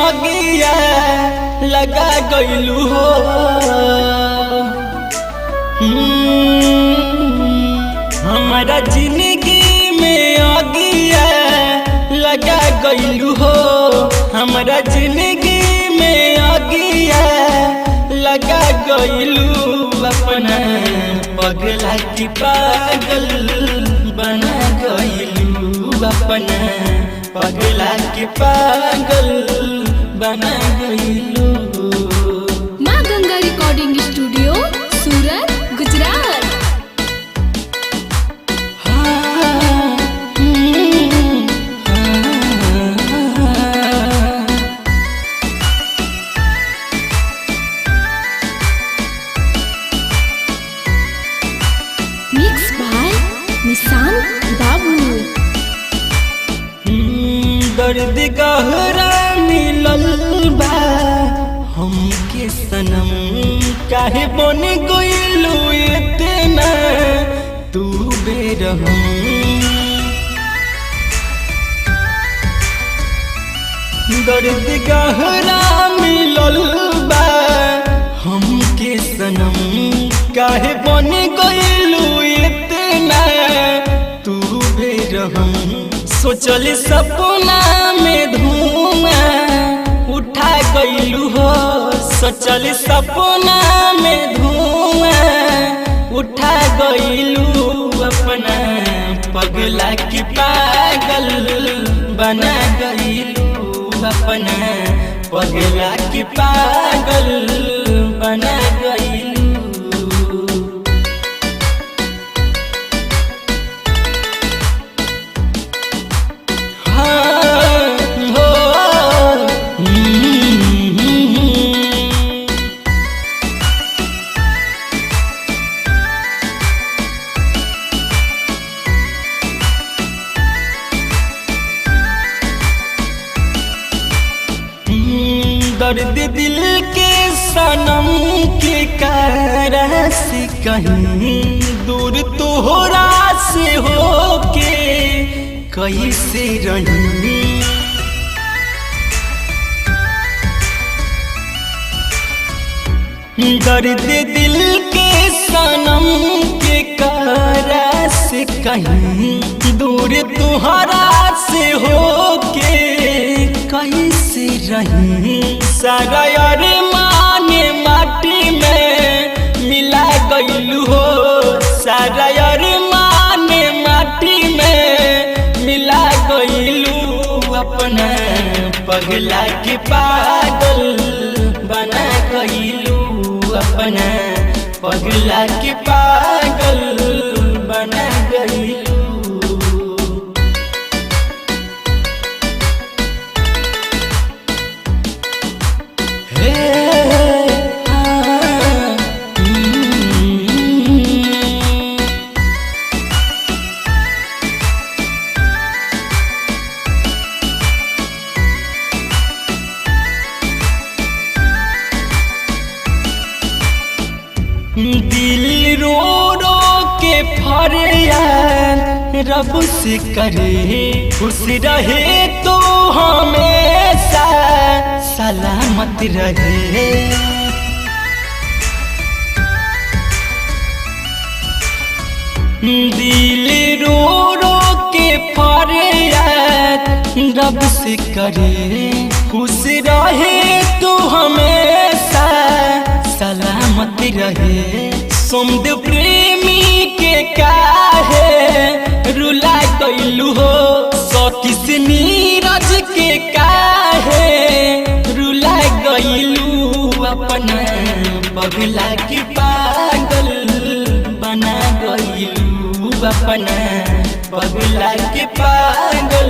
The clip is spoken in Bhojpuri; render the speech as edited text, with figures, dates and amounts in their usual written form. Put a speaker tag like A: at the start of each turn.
A: आगिया लगा गइलू हो। हमारा जिंदगी में आगिया लगा गइलू हो। हमारा जिंदगी में आगिया लगा गइलू। अपना पगला की पागल बना गइलू। अपना पगला की पागल बना गइलू।
B: Maa Ganga recording studio Surat Gujarat. Mix by Nishan Babu.
A: दर्द गहरा मिलल बा हमके सनम। काहे बन गइलू इतना तू बेरहम। दर्द गहरा मिलल बा हमके सनम। काहे बन गइलू इतना तू बेरहम। सोचल सपना में धुआं उठा गइलू हो। सोचल सपना में धुआं उठा गइलू। अपना पगला की पागल बना गइलू। अपना पगला की पागल बना गइलू। दर्द दिल के सनम के कारण से कहीं दूर तोहरा से होके कैसे रही। दर्द दिल के सनम के कारण से कहीं दूर तोहरा से होके कैसे रही। सारा अरमान माटी में मिला गइलू हो। सारा अरमान माटी में मिला गइलू। अपना पगला की पागल बना गइलू। अपना पगला की पागल बना गइलू। दिल रो रो के फरियाद रब से करे। खुश रहे तो हमेशा सलामत रहे। दिल रो रो के फरियाद रब से करे। खुश रहे तो हमेशा सलामत रहे। सौंद प्रेमी के काहे रुला गइलू हो। सतीश नीरज के काहे रुला गइलू। अपना पगला की पागल बना गइलू। अपना पगला की पागल